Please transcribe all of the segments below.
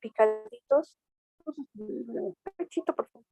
picaditos. Pechito, por favor.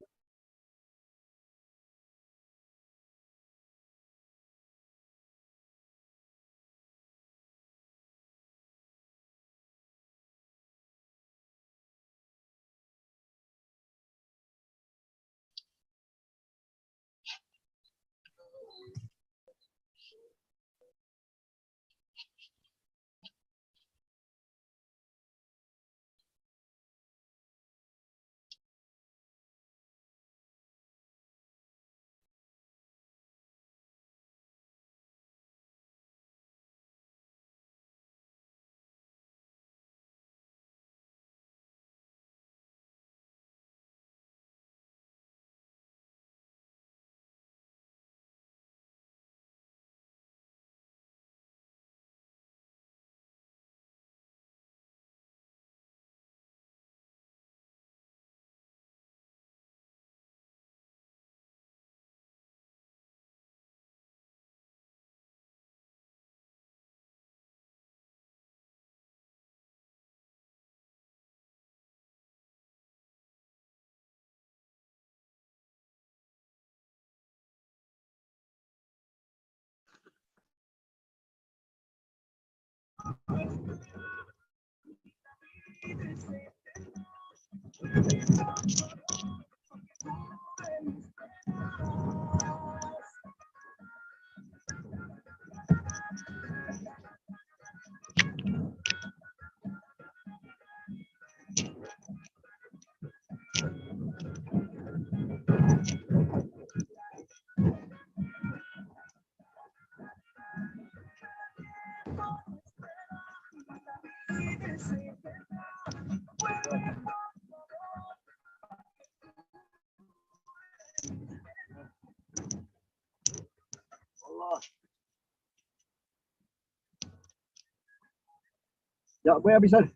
Ya, voy a avisar.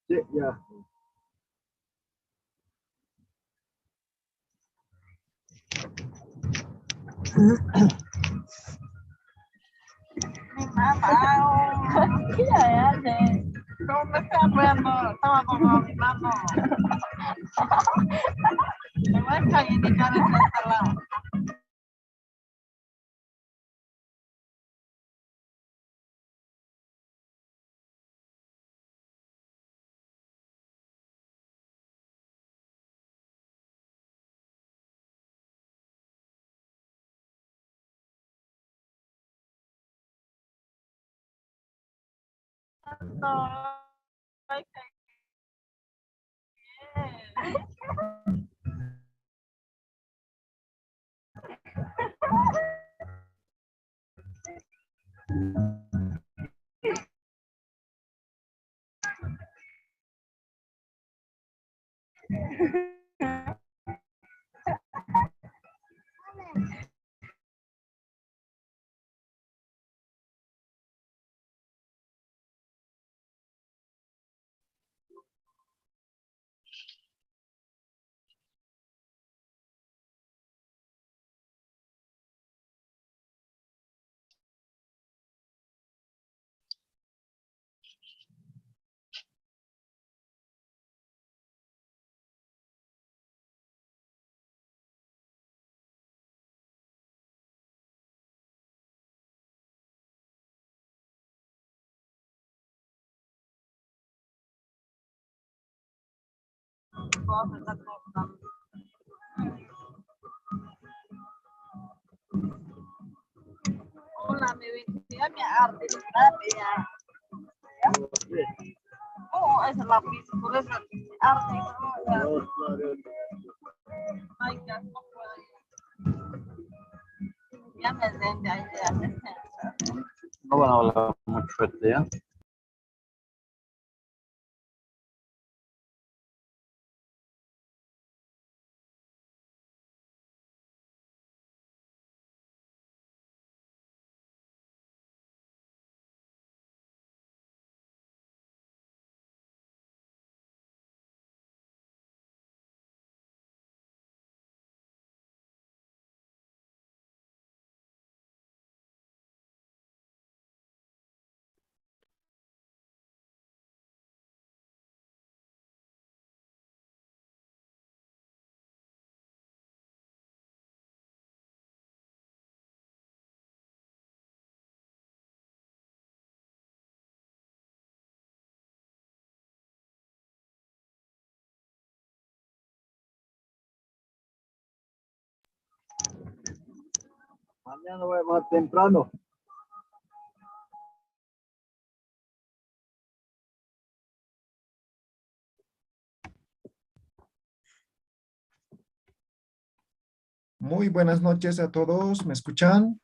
Sí, ya. Mi mamá, ¿qué hace? No me está viendo, estaba con mi mamá. Me voy a echar y indicar en este lado. No, ay, qué bien. Vamos a estar cortando. Hola, mi vecina, mi arte, ya. Oh, esa es la pizza, por eso arte. Ay, ya no puedo. Ya me vende ahí, ya me No van a hablar mucho este día. Mañana voy a bajar temprano. Muy buenas noches a todos, ¿me escuchan?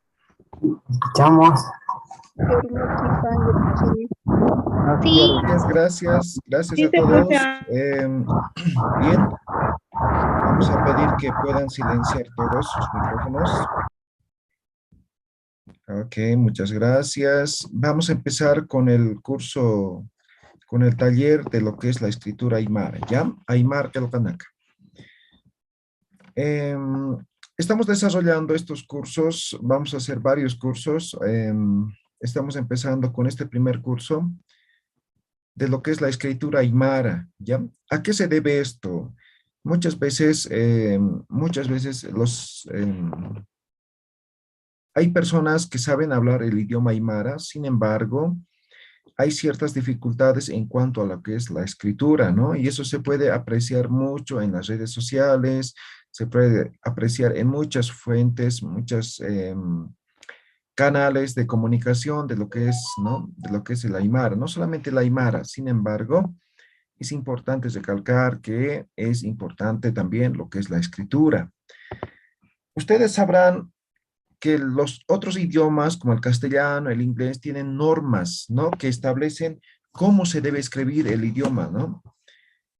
Escuchamos. Sí, Gracias sí a se todos. escucha. Bien, vamos a pedir que puedan silenciar todos sus micrófonos. Ok, muchas gracias. Vamos a empezar con el curso, con el taller de lo que es la escritura Aymara, ¿ya? Aymar Kelkanaka. Estamos desarrollando estos cursos, vamos a hacer varios cursos. Estamos empezando con este primer curso de lo que es la escritura Aymara, ¿ya? ¿A qué se debe esto? Muchas veces hay personas que saben hablar el idioma Aymara, sin embargo, hay ciertas dificultades en cuanto a lo que es la escritura, ¿no? Y eso se puede apreciar mucho en las redes sociales, se puede apreciar en muchas fuentes, muchos canales de comunicación de lo que es, ¿no? De lo que es el Aymara. No solamente el Aymara, sin embargo, es importante recalcar que es importante también lo que es la escritura. Ustedes sabrán que los otros idiomas como el castellano, el inglés, tienen normas, ¿no? Que establecen cómo se debe escribir el idioma, ¿no?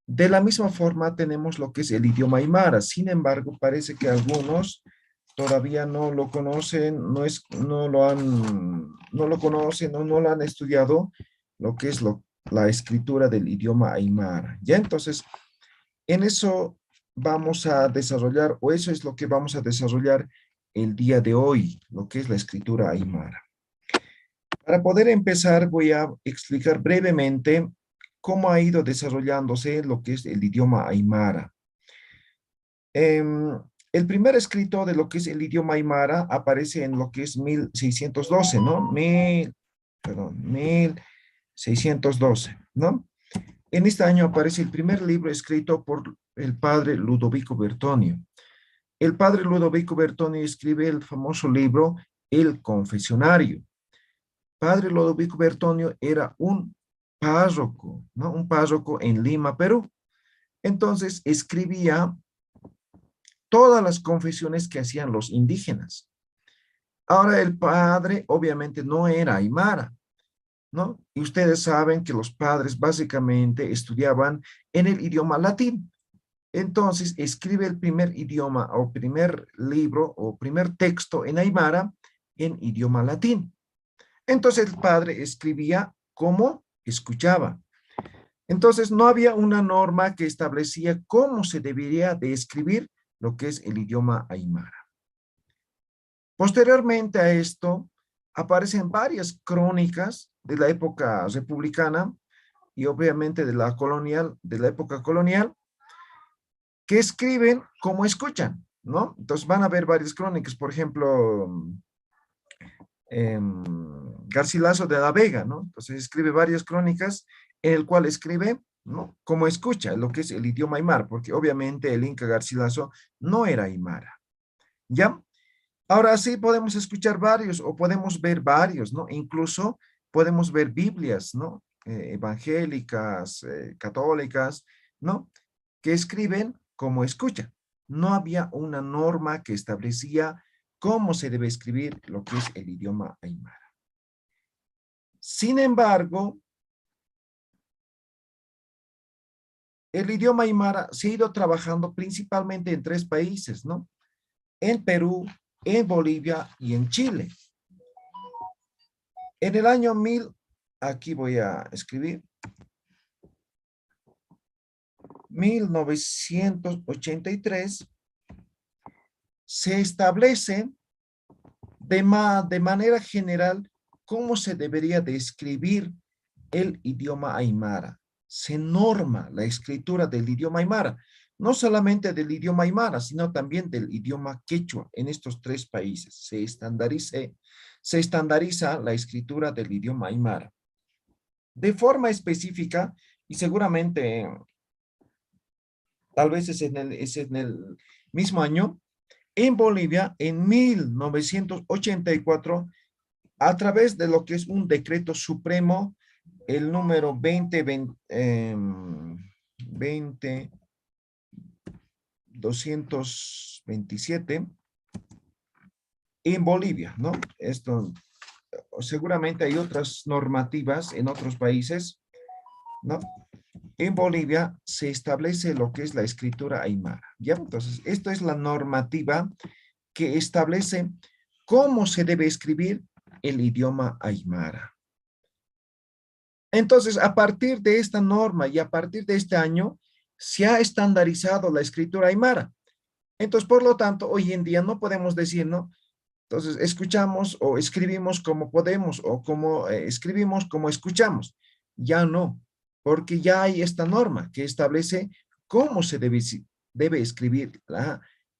De la misma forma tenemos lo que es el idioma aymara. Sin embargo, parece que algunos todavía no lo conocen, no lo conocen, no lo han estudiado, lo que es la escritura del idioma aymara. Ya entonces, en eso vamos a desarrollar, o eso es lo que vamos a desarrollar el día de hoy, lo que es la escritura aymara. Para poder empezar, voy a explicar brevemente cómo ha ido desarrollándose lo que es el idioma aymara. El primer escrito de lo que es el idioma aymara aparece en lo que es 1612, ¿no? 1612, ¿no? En este año aparece el primer libro escrito por el padre Ludovico Bertonio. El padre Ludovico Bertonio escribe el famoso libro El Confesionario. Padre Ludovico Bertonio era un párroco, ¿no? Un párroco en Lima, Perú. Entonces escribía todas las confesiones que hacían los indígenas. Ahora el padre obviamente no era aymara, ¿no? Y ustedes saben que los padres básicamente estudiaban en el idioma latín. Entonces escribe el primer idioma o primer libro o primer texto en aymara en idioma latín. Entonces el padre escribía como escuchaba. Entonces no había una norma que establecía cómo se debería de escribir lo que es el idioma aymara. Posteriormente a esto aparecen varias crónicas de la época republicana y obviamente de la época colonial, que escriben como escuchan, ¿no? Entonces van a ver varias crónicas, por ejemplo, Garcilaso de la Vega, ¿no? Entonces escribe varias crónicas en el cual escribe, ¿no? Como escucha lo que es el idioma aymara, porque obviamente el Inca Garcilaso no era aymara, ¿ya? Ahora sí podemos escuchar varios o podemos ver varios, ¿no? Incluso podemos ver Biblias, ¿no? Evangélicas, católicas, ¿no? Que escriben como escucha. No había una norma que establecía cómo se debe escribir lo que es el idioma aymara. Sin embargo, el idioma aymara se ha ido trabajando principalmente en tres países, ¿no? En Perú, en Bolivia y en Chile. En el año aquí voy a escribir, 1983, se establece de manera general cómo se debería de escribir el idioma aymara. Se norma la escritura del idioma aymara, no solamente del idioma aymara, sino también del idioma quechua en estos tres países. Se estandariza la escritura del idioma aymara. De forma específica, y seguramente tal vez es en el mismo año, En Bolivia, en 1984, a través de lo que es un decreto supremo, el número 227, en Bolivia, ¿no? Esto, seguramente hay otras normativas en otros países, ¿no? En Bolivia se establece lo que es la escritura aymara, ¿ya? Entonces, esto es la normativa que establece cómo se debe escribir el idioma aymara. Entonces, a partir de esta norma y a partir de este año, se ha estandarizado la escritura aymara. Entonces, por lo tanto, hoy en día no podemos decir, ¿no? Entonces, escuchamos o escribimos como podemos o como escribimos como escuchamos. Ya no, porque ya hay esta norma que establece cómo se debe escribir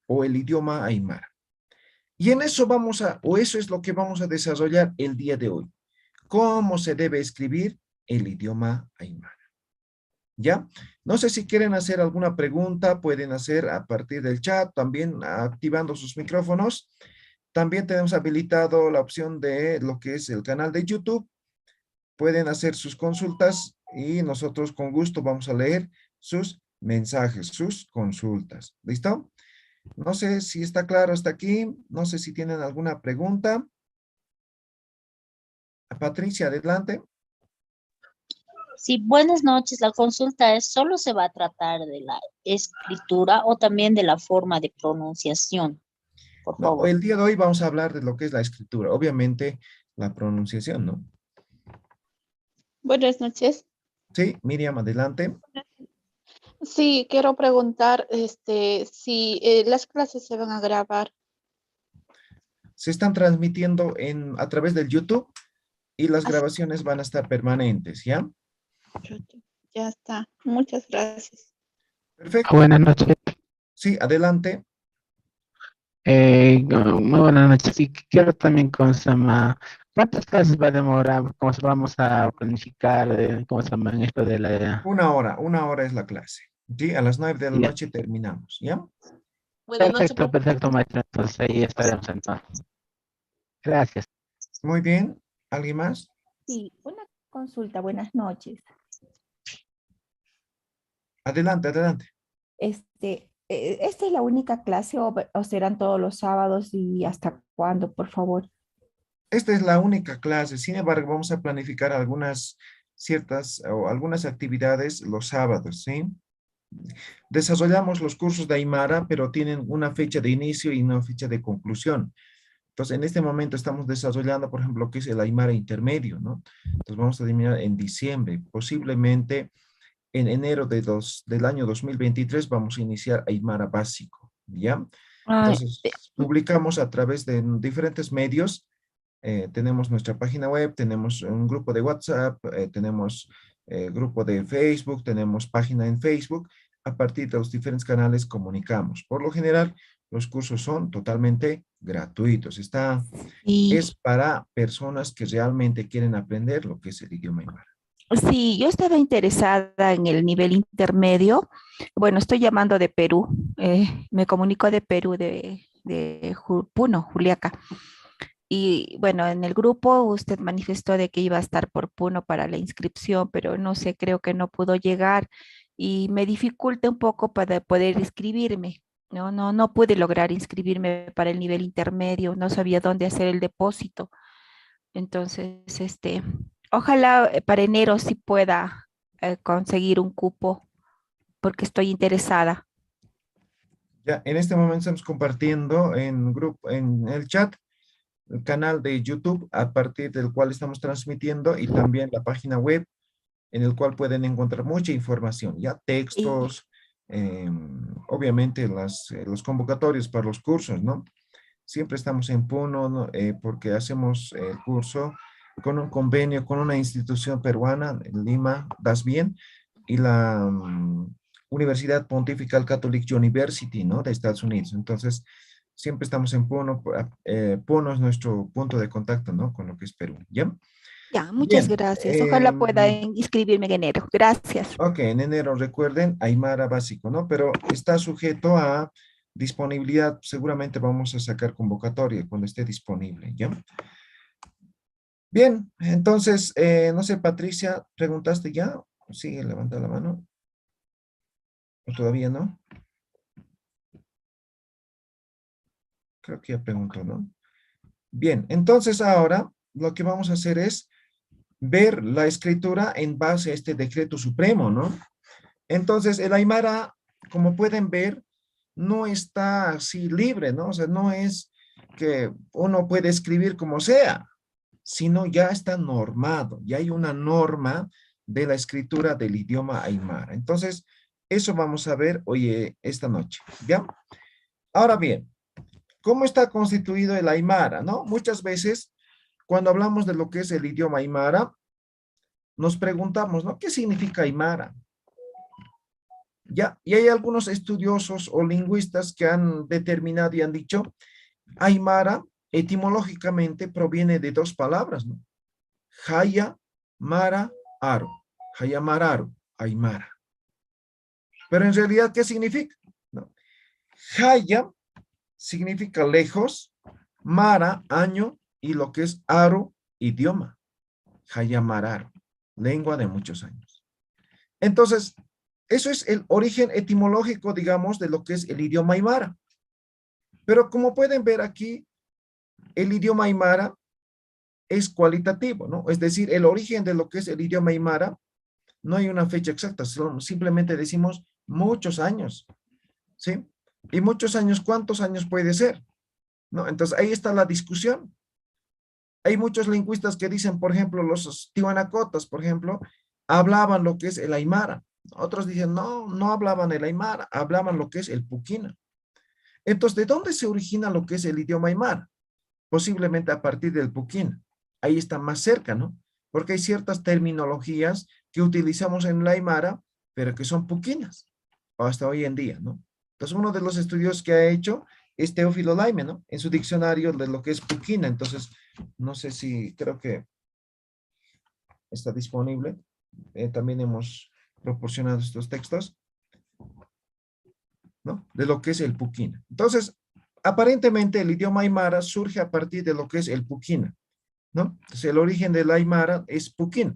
o el idioma aymara. Y en eso eso es lo que vamos a desarrollar el día de hoy. Cómo se debe escribir el idioma aymara. ¿Ya? No sé si quieren hacer alguna pregunta, pueden hacer a partir del chat, también activando sus micrófonos. También tenemos habilitado la opción de lo que es el canal de YouTube. Pueden hacer sus consultas y nosotros con gusto vamos a leer sus mensajes, sus consultas. ¿Listo? No sé si está claro hasta aquí. No sé si tienen alguna pregunta. Patricia, adelante. Sí, buenas noches. La consulta es, ¿solo se va a tratar de la escritura o también de la forma de pronunciación? Por No, favor. el día de hoy vamos a hablar de lo que es la escritura. Obviamente, la pronunciación, ¿no? Buenas noches. Sí, Miriam, adelante. Sí, quiero preguntar, si las clases se van a grabar. Se están transmitiendo a través del YouTube y las Así, grabaciones van a estar permanentes, ¿ya? ya está. Muchas gracias. Perfecto. Buenas noches. Sí, adelante. Muy buenas noches. Y quiero también, ¿cómo se llama? ¿Cuántas clases va a demorar? ¿Cómo se vamos a planificar? ¿Cómo se llama en esto de la... Una hora es la clase. ¿Sí? A las 9 de la Ya. noche terminamos, ¿ya? Buenas noches, Perfecto, profe. perfecto, maestro. Entonces ahí estaremos entonces. Gracias. Muy bien. ¿Alguien más? Sí, una consulta, buenas noches. Adelante, adelante. ¿Esta es la única clase o serán todos los sábados y hasta cuándo, por favor? Esta es la única clase. Sin embargo, vamos a planificar algunas algunas actividades los sábados, ¿sí? Desarrollamos los cursos de Aymara, pero tienen una fecha de inicio y una fecha de conclusión. Entonces, en este momento estamos desarrollando, por ejemplo, lo que es el Aymara intermedio, ¿no? Entonces, vamos a terminar en diciembre. Posiblemente en enero del año 2023 vamos a iniciar Aymara básico, ¿ya? Ah, Entonces, publicamos a través de diferentes medios. Tenemos nuestra página web, tenemos un grupo de WhatsApp, tenemos grupo de Facebook, tenemos página en Facebook. A partir de los diferentes canales comunicamos. Por lo general, los cursos son totalmente gratuitos. Es para personas que realmente quieren aprender lo que es el idioma aymara. sí, yo estaba interesada en el nivel intermedio. Bueno, estoy llamando de Perú. Me comunico de Perú, de Puno, Juliaca. Y bueno, en el grupo usted manifestó de que iba a estar por Puno para la inscripción, pero no sé, creo que no pudo llegar y me dificulta un poco para poder inscribirme. No pude lograr inscribirme para el nivel intermedio, no sabía dónde hacer el depósito. Entonces, ojalá para enero sí pueda conseguir un cupo porque estoy interesada. Ya, en este momento estamos compartiendo en el chat el canal de YouTube a partir del cual estamos transmitiendo y también la página web en el cual pueden encontrar mucha información, ya Y, textos, obviamente los convocatorios para los cursos, ¿no? Siempre estamos en Puno, ¿no? Porque hacemos el curso con un convenio con una institución peruana en Lima, Das Bien, y la Universidad Pontifical Catholic University, ¿no? De Estados Unidos. Entonces, siempre estamos en Puno. Puno es nuestro punto de contacto, ¿no? Con lo que es Perú, ¿ya? ya, muchas Bien. gracias. Ojalá pueda inscribirme en enero. Gracias. Ok, en enero recuerden, Aymara básico, ¿no? Pero está sujeto a disponibilidad, seguramente vamos a sacar convocatoria cuando esté disponible, ¿ya? Bien, entonces, no sé, Patricia, ¿preguntaste ya? Sí, levanta la mano. ¿O todavía no? Creo que ya preguntó, ¿no? Bien, entonces ahora lo que vamos a hacer es ver la escritura en base a este decreto supremo, ¿no? Entonces, el Aymara, como pueden ver, no está así libre, ¿no? O sea, no es que uno puede escribir como sea, sino ya está normado, ya hay una norma de la escritura del idioma Aymara. Entonces, eso vamos a ver hoy, esta noche, ¿ya? Ahora bien, ¿cómo está constituido el Aymara, no? Muchas veces, cuando hablamos de lo que es el idioma Aymara, nos preguntamos, ¿no? ¿Qué significa Aymara? Ya, y hay algunos estudiosos o lingüistas que han determinado y han dicho, Aymara etimológicamente proviene de dos palabras, ¿no? Haya, Mara, Aro. Haya, Mara, Aro, Aymara. Pero en realidad, ¿qué significa? ¿No? Haya significa lejos, Mara, año, y lo que es Aro, idioma. Haya, Mara, Aro, lengua de muchos años. Entonces, eso es el origen etimológico, digamos, de lo que es el idioma aymara. Pero como pueden ver aquí, el idioma aymara es cualitativo, ¿no? Es decir, el origen de lo que es el idioma aymara, no hay una fecha exacta, simplemente decimos muchos años, ¿sí? Y muchos años, ¿cuántos años puede ser? ¿No? Entonces, ahí está la discusión. Hay muchos lingüistas que dicen, por ejemplo, los tiwanacotas, por ejemplo, hablaban lo que es el aymara. Otros dicen, no, no hablaban el aymara, hablaban lo que es el puquina. Entonces, ¿de dónde se origina lo que es el idioma aymara? Posiblemente a partir del puquina. Ahí está más cerca, ¿no? Porque hay ciertas terminologías que utilizamos en el aymara, pero que son puquinas, hasta hoy en día, ¿no? Entonces, uno de los estudios que ha hecho es Teófilo Laime, ¿no? En su diccionario de lo que es puquina. Entonces, no sé si, creo que está disponible. También hemos proporcionado estos textos, ¿no? De lo que es el puquina. Entonces, aparentemente el idioma aymara surge a partir de lo que es el puquina, ¿no? Entonces, el origen del aymara es puquina,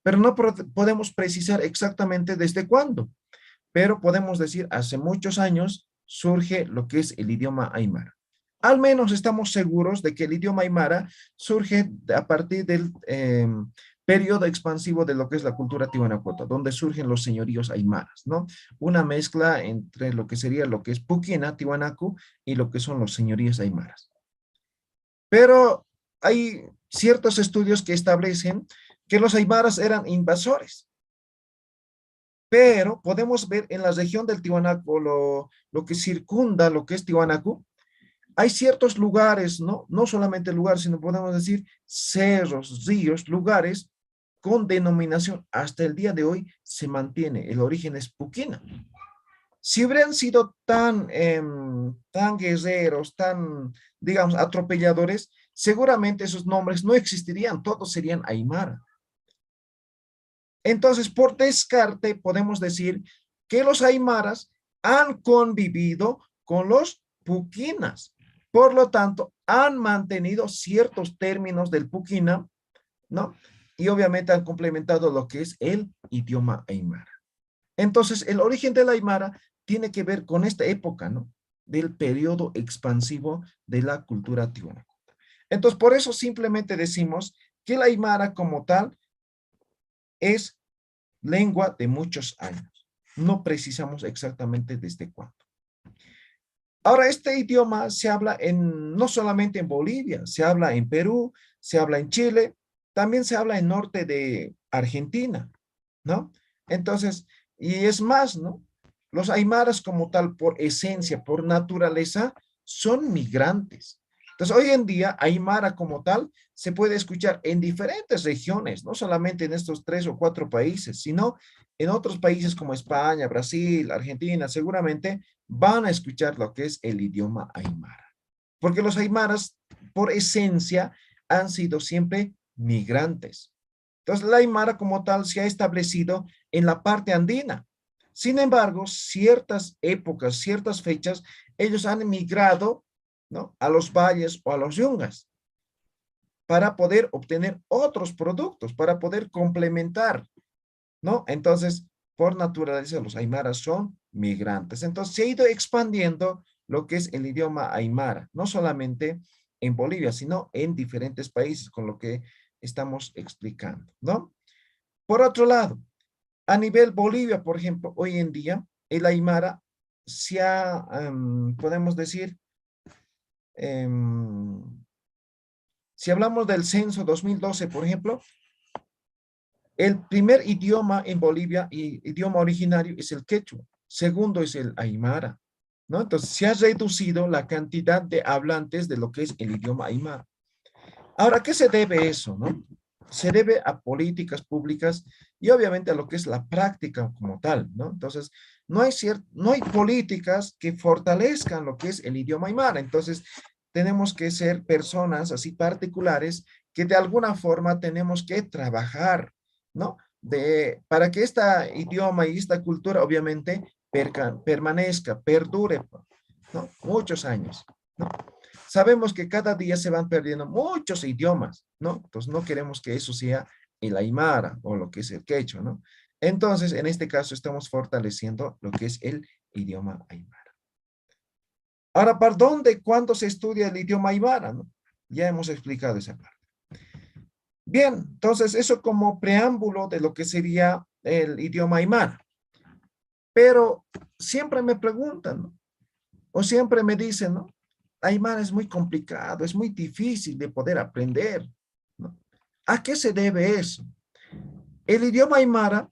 pero no podemos precisar exactamente desde cuándo, pero podemos decir hace muchos años surge lo que es el idioma aymara. Al menos estamos seguros de que el idioma aymara surge a partir del periodo expansivo de lo que es la cultura tiwanakuta, donde surgen los señoríos aymaras, ¿no? Una mezcla entre lo que sería lo que es puquina, tiwanaku, y lo que son los señoríos aymaras. Pero hay ciertos estudios que establecen que los aymaras eran invasores. Pero podemos ver en la región del Tiwanaku, lo que circunda lo que es Tiwanaku, hay ciertos lugares, ¿no? No solamente lugares, sino podemos decir cerros, ríos, lugares con denominación. Hasta el día de hoy se mantiene, el origen es puquina. Si hubieran sido tan guerreros, tan, digamos, atropelladores, seguramente esos nombres no existirían, todos serían aymara. Entonces, por descarte, podemos decir que los aymaras han convivido con los puquinas. Por lo tanto, han mantenido ciertos términos del puquina, ¿no? Y obviamente han complementado lo que es el idioma aymara. Entonces, el origen del aymara tiene que ver con esta época, ¿no? Del periodo expansivo de la cultura tiwanakuta. Entonces, por eso simplemente decimos que el aymara como tal es lengua de muchos años. No precisamos exactamente desde cuándo. Ahora, este idioma se habla no solamente en Bolivia, se habla en Perú, se habla en Chile, también se habla en norte de Argentina, ¿no? Entonces, y es más, ¿no? Los aymaras como tal, por esencia, por naturaleza, son migrantes. Entonces, hoy en día, aymara como tal se puede escuchar en diferentes regiones, no solamente en estos 3 o 4 países, sino en otros países como España, Brasil, Argentina, seguramente van a escuchar lo que es el idioma aymara. Porque los aymaras, por esencia, han sido siempre migrantes. Entonces, la aymara como tal se ha establecido en la parte andina, Sin embargo, ciertas épocas, ciertas fechas, ellos han migrado, ¿no?, a los valles o a los yungas para poder obtener otros productos, para poder complementar, ¿no? Entonces, por naturaleza, los aymaras son migrantes. Entonces, se ha ido expandiendo lo que es el idioma aymara, no solamente en Bolivia, sino en diferentes países, con lo que estamos explicando, ¿no? Por otro lado, a nivel Bolivia, por ejemplo, hoy en día, el aymara se ha, podemos decir, si hablamos del censo 2012, por ejemplo, el primer idioma en Bolivia, idioma originario, es el quechua. Segundo es el aymara, ¿no? Entonces, se ha reducido la cantidad de hablantes de lo que es el idioma aymara. Ahora, ¿a qué se debe eso, no? Se debe a políticas públicas y obviamente a lo que es la práctica como tal, ¿no? Entonces, no hay políticas que fortalezcan lo que es el idioma aymara. Entonces, tenemos que ser personas así particulares que de alguna forma tenemos que trabajar, ¿no? Para que este idioma y esta cultura obviamente permanezca, perdure, ¿no? Muchos años, ¿no? Sabemos que cada día se van perdiendo muchos idiomas, ¿no? Entonces no queremos que eso sea el aymara o lo que es el quechua, ¿no? Entonces, en este caso estamos fortaleciendo lo que es el idioma aymara. Ahora, ¿para dónde, cuándo se estudia el idioma aymara, no? Ya hemos explicado esa parte. Bien, entonces eso como preámbulo de lo que sería el idioma aymara. Pero siempre me preguntan, ¿no? O siempre me dicen, ¿no? Aymara es muy complicado, es muy difícil de poder aprender, ¿no? ¿A qué se debe eso? El idioma aymara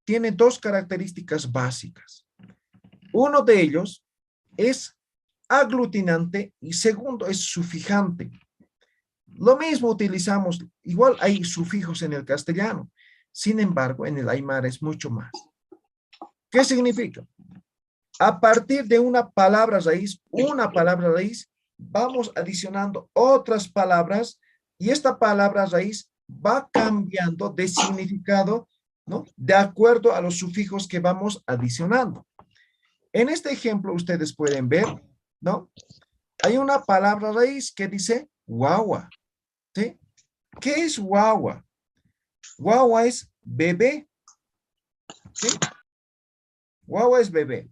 tiene dos características básicas. Uno de ellos es aglutinante y segundo es sufijante. Lo mismo utilizamos, igual hay sufijos en el castellano, sin embargo en el aymara es mucho más. ¿Qué significa? A partir de una palabra raíz, vamos adicionando otras palabras y esta palabra raíz va cambiando de significado, ¿no?, de acuerdo a los sufijos que vamos adicionando. En este ejemplo ustedes pueden ver, ¿no? Hay una palabra raíz que dice guagua, ¿sí? ¿Qué es guagua? Guagua es bebé, ¿sí? Guagua es bebé.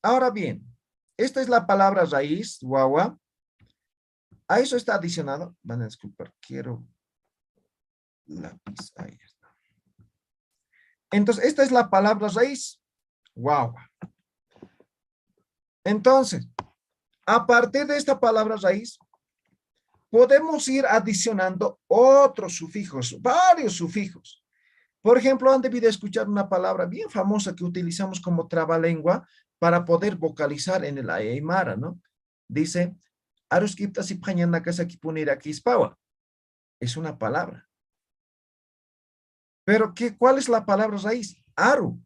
Ahora bien, esta es la palabra raíz, guagua. A eso está adicionado. Van a disculpar, quiero lápiz. Ahí está. Entonces, esta es la palabra raíz, guagua. Entonces, a partir de esta palabra raíz, podemos ir adicionando otros sufijos, varios sufijos. Por ejemplo, han debido escuchar una palabra bien famosa que utilizamos como trabalengua para poder vocalizar en el aymara, ¿no? Dice, es una palabra. Pero ¿cuál es la palabra raíz? Aru.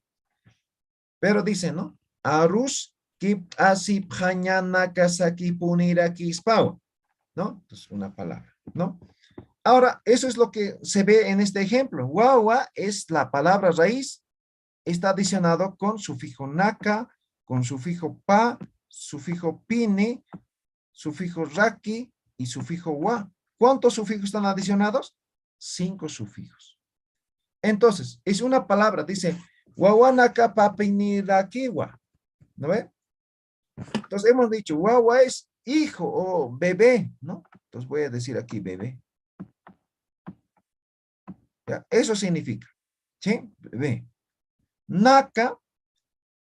Pero dice, ¿no? Arus kip asip hañana kasaki punira kispawa, ¿no? Entonces, una palabra, ¿no? Ahora, eso es lo que se ve en este ejemplo. Guagua es la palabra raíz, está adicionado con sufijo naka, con sufijo pa, sufijo pini, sufijo raki y sufijo wa. ¿Cuántos sufijos están adicionados? 5 sufijos. Entonces, es una palabra, dice, guagua naka papini rakiwa, ¿no ve? Entonces, hemos dicho, guagua es hijo o bebé, ¿no? Entonces, voy a decir aquí bebé. Ya, eso significa, ¿sí? Bebé. Naka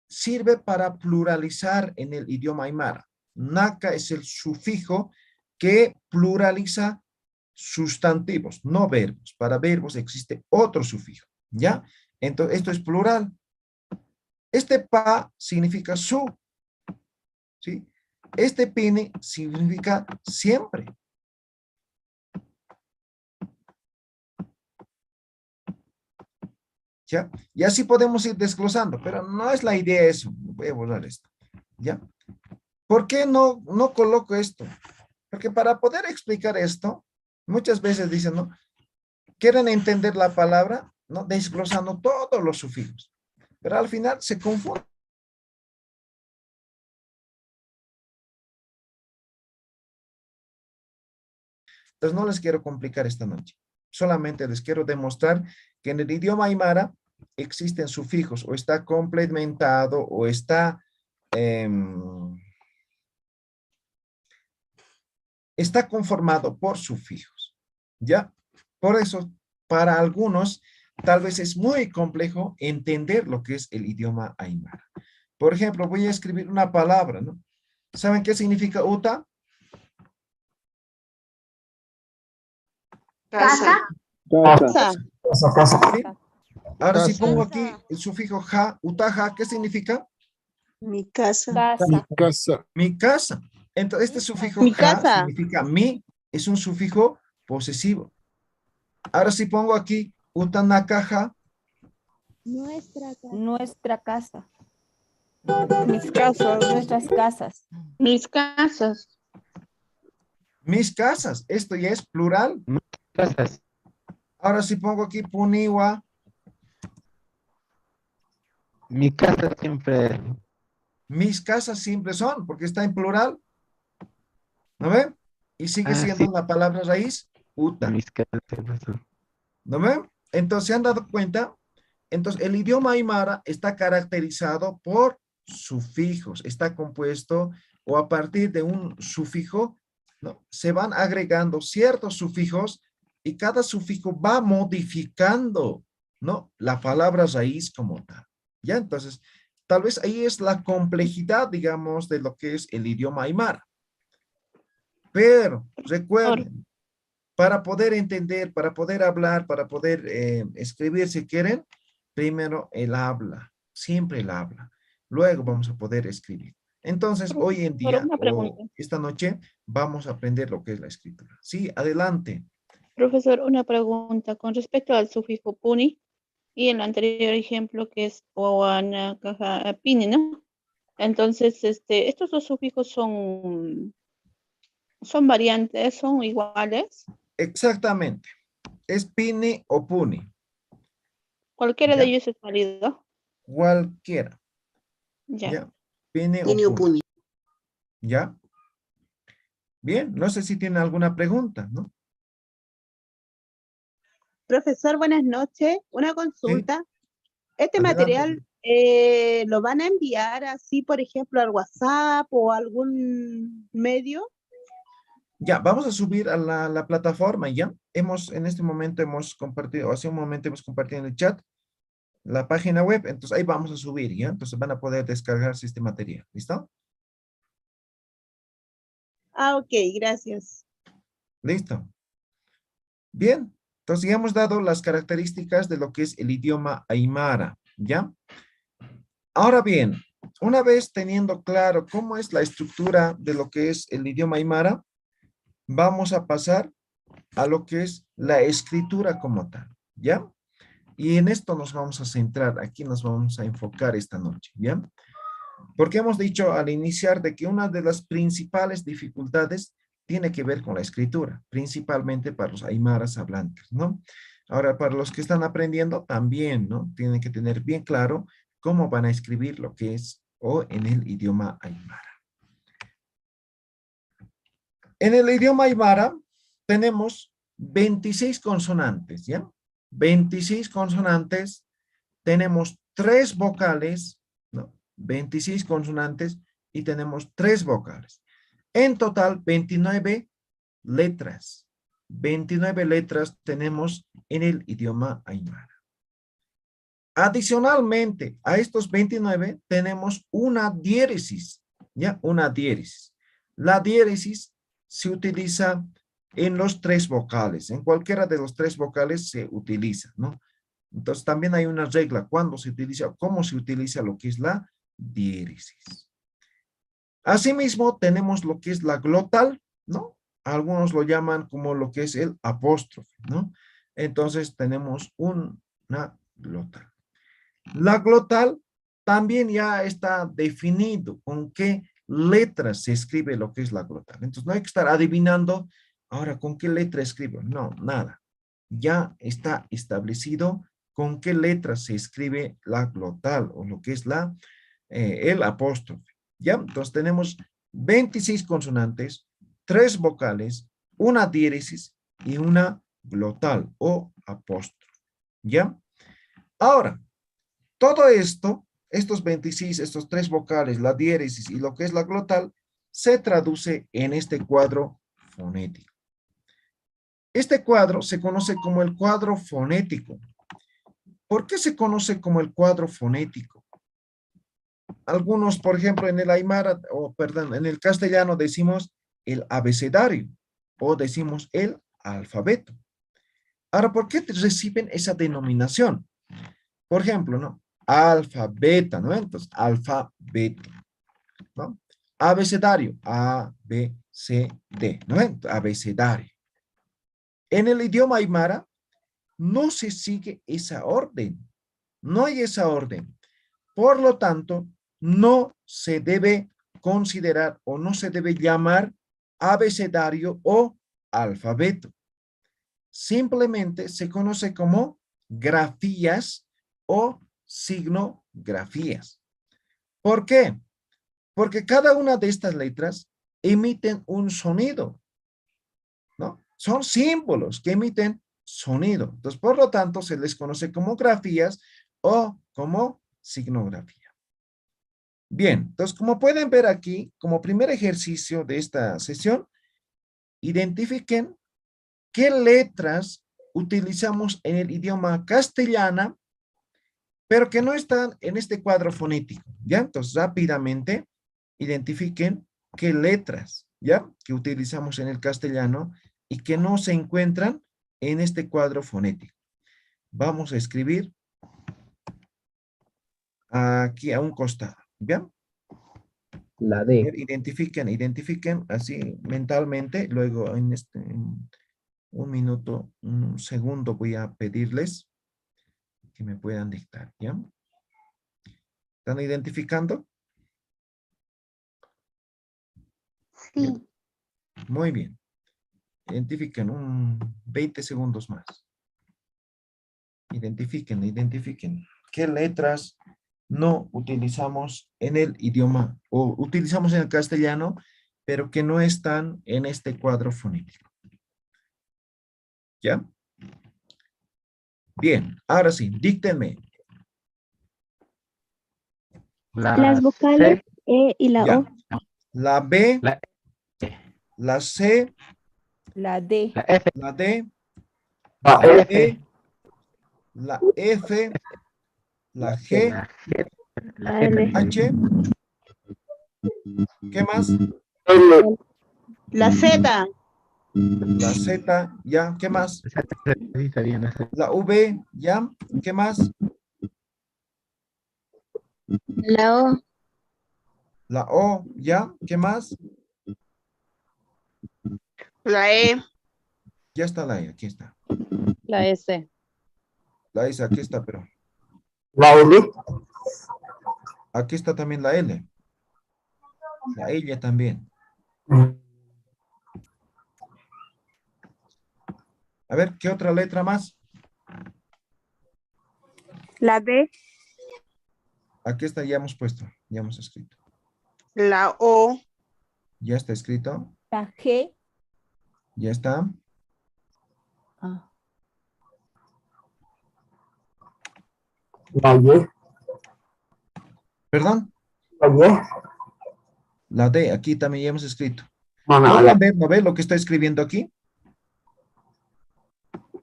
sirve para pluralizar en el idioma aymara. Naka es el sufijo que pluraliza sustantivos, no verbos. Para verbos existe otro sufijo, ¿ya? Entonces, esto es plural. Este pa significa su, ¿sí? Este pine significa siempre. ¿Ya? Y así podemos ir desglosando, pero no es la idea eso. Voy a borrar esto, ¿ya? ¿Por qué no coloco esto? Porque para poder explicar esto, muchas veces dicen, ¿no? Quieren entender la palabra, ¿no? Desglosando todos los sufijos. Pero al final se confunde. Entonces no les quiero complicar esta noche. Solamente les quiero demostrar que en el idioma aymara existen sufijos, o está complementado, o está, está conformado por sufijos. ¿Ya? Por eso, para algunos, tal vez es muy complejo entender lo que es el idioma aymara. Por ejemplo, voy a escribir una palabra, ¿no? ¿Saben qué significa uta? Casa. Casa. ¿Sí? Ahora si Casa. pongo aquí el sufijo ja, utaja, ¿qué significa? Mi casa. Mi casa. Mi casa. Entonces este sufijo Mi ja casa. significa mi, es un sufijo posesivo. Ahora si pongo aquí utanakaja, Nuestra casa. Mis casas. Nuestras casas. Mis casas. mis casas. Esto ya es plural. Casas. Ahora si pongo aquí puniwa, Mi casa siempre. mis casas siempre son, porque está en plural. ¿No ven? Y sigue siendo Sí, una palabra raíz, uta. mis casas siempre son. ¿No ven? Entonces, ¿se han dado cuenta? Entonces, el idioma aymara está caracterizado por sufijos. Está compuesto o a partir de un sufijo, ¿no? Se van agregando ciertos sufijos y cada sufijo va modificando, ¿no? La palabra raíz como tal. ¿Ya? Entonces, tal vez ahí es la complejidad, digamos, de lo que es el idioma aymara. Pero, recuerden, para poder entender, para poder hablar, para poder escribir si quieren, primero el habla, siempre el habla. Luego vamos a poder escribir. Entonces, hoy en día Una pregunta. o esta noche vamos a aprender lo que es la escritura. Sí, adelante. Profesor, una pregunta con respecto al sufijo puni y el anterior ejemplo que es oana, caja, pini, ¿no? Entonces, estos dos sufijos son variantes, son iguales. Exactamente. Es pini o puni. Cualquiera ¿Ya? de ellos es válido. Cualquiera. Ya. ¿Ya? Pini o Pini o puni. puni. ¿Ya? Bien, no sé si tiene alguna pregunta, ¿no? Profesor, buenas noches. Una consulta. ¿Este Adelante. material lo van a enviar así, por ejemplo, al WhatsApp o algún medio? Ya, vamos a subir a la plataforma, ¿ya? En este momento hemos compartido, hace un momento hemos compartido en el chat la página web, entonces ahí vamos a subir, ¿ya? Entonces van a poder descargarse este material, ¿listo? Ah, ok, gracias. Listo. Bien, entonces ya hemos dado las características de lo que es el idioma aymara, ¿ya? Ahora bien, una vez teniendo claro cómo es la estructura de lo que es el idioma aymara, vamos a pasar a lo que es la escritura como tal, ¿ya? Y en esto nos vamos a centrar, aquí nos vamos a enfocar esta noche, ¿ya? Porque hemos dicho al iniciar de que una de las principales dificultades tiene que ver con la escritura, principalmente para los aymaras hablantes, ¿no? Ahora, para los que están aprendiendo también, ¿no? Tienen que tener bien claro cómo van a escribir lo que es o en el idioma aymara. En el idioma aymara tenemos 26 consonantes, ¿ya? 26 consonantes, tenemos 3 vocales, ¿no? 26 consonantes y tenemos 3 vocales. En total, 29 letras. 29 letras tenemos en el idioma aymara. Adicionalmente a estos 29 tenemos una diéresis, ¿ya? Una diéresis. La diéresis se utiliza en los 3 vocales. En cualquiera de los 3 vocales se utiliza, ¿no? Entonces también hay una regla cuando se utiliza, cómo se utiliza lo que es la diéresis. Asimismo tenemos lo que es la glotal, ¿no? Algunos lo llaman como lo que es el apóstrofe, ¿no? Entonces tenemos una glotal. La glotal también ya está definido con qué letras se escribe lo que es la glotal. Entonces no hay que estar adivinando ahora con qué letra escribo. No, nada. Ya está establecido con qué letra se escribe la glotal o lo que es el apóstrofe. ¿Ya? Entonces tenemos 26 consonantes, 3 vocales, una diéresis y una glotal o apóstrofe. ¿Ya? Ahora, todo esto, estos 26, estos 3 vocales, la diéresis y lo que es la glotal, se traduce en este cuadro fonético. Este cuadro se conoce como el cuadro fonético. ¿Por qué se conoce como el cuadro fonético? Algunos, por ejemplo, en el aymara, en el castellano decimos el abecedario o decimos el alfabeto. Ahora, ¿por qué reciben esa denominación? Por ejemplo, ¿no? Alfabeta, ¿no? Entonces, alfabeto, ¿no? Abecedario, A, B, C, D, ¿no? Entonces, abecedario. En el idioma aymara no se sigue esa orden. No hay esa orden. Por lo tanto, no se debe considerar o no se debe llamar abecedario o alfabeto. Simplemente se conoce como grafías o signografías. ¿Por qué? Porque cada una de estas letras emiten un sonido, ¿no? Son símbolos que emiten sonido. Entonces, por lo tanto, se les conoce como grafías o como signografía. Bien, entonces, como pueden ver aquí, como primer ejercicio de esta sesión, identifiquen qué letras utilizamos en el idioma castellano, pero que no están en este cuadro fonético, ¿ya? Entonces, rápidamente, identifiquen qué letras, ¿ya? Que utilizamos en el castellano y que no se encuentran en este cuadro fonético. Vamos a escribir aquí a un costado, ¿ya? La D. Identifiquen así mentalmente, luego en un minuto, un segundo voy a pedirles que me puedan dictar, ¿ya? ¿Están identificando? Sí. Muy bien. Identifiquen un 20 segundos más. Identifiquen. ¿Qué letras no utilizamos en el idioma o utilizamos en el castellano, pero que no están en este cuadro fonético? ¿Ya? Bien, ahora sí, díctenme. Las vocales E y la Ya. O. La B, la la C, La D. la F, la D, la la F, E, la F, la G, la G, la La F, L. H. ¿Qué más? La Z. La Z, ya. ¿Qué más? sí, está bien, esa. La V, ya. ¿Qué más? La O. La O, ya. ¿Qué más? La E. Ya está la E, aquí está. La S. La S, aquí está, pero La L. aquí está también la L. La L también. A ver, ¿qué otra letra más? La D. Aquí está, ya hemos puesto, ya hemos escrito. La O. Ya está escrito, La G. ya está. Ah, La Y. ¿Perdón? La Y. La D, aquí también ya hemos escrito. No, ¿Logran ver, no ve lo que está escribiendo aquí?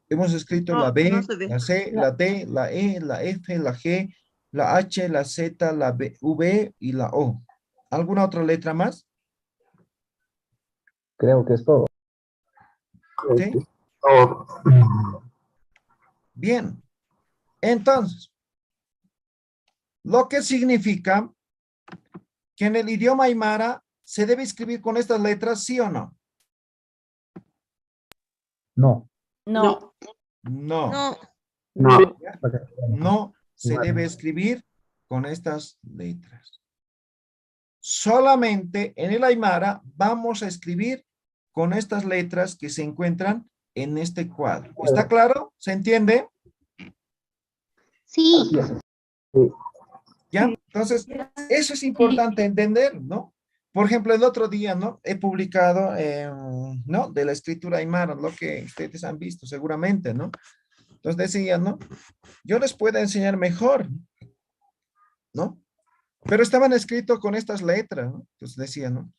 Hemos escrito la No, B, no se ve. la C, la D, la E, la F, la G, la H, la Z, la B, V y la O. ¿Alguna otra letra más? Creo que es todo. ¿Sí? Todo. Bien. Entonces, lo que significa que en el idioma aymara se debe escribir con estas letras, ¿sí o no? No. no. No. No. No se debe escribir con estas letras. Solamente en el aymara vamos a escribir con estas letras que se encuentran en este cuadro. ¿Está claro? ¿Se entiende? Sí. ¿Ya? Entonces, eso es importante entender, ¿no? Por ejemplo, el otro día, ¿no? He publicado, ¿no? De la escritura aymara, lo que ustedes han visto seguramente, ¿no? Entonces decía, ¿no? Yo les puedo enseñar mejor, ¿no? Pero estaban escritos con estas letras, ¿no? Entonces decía, ¿no?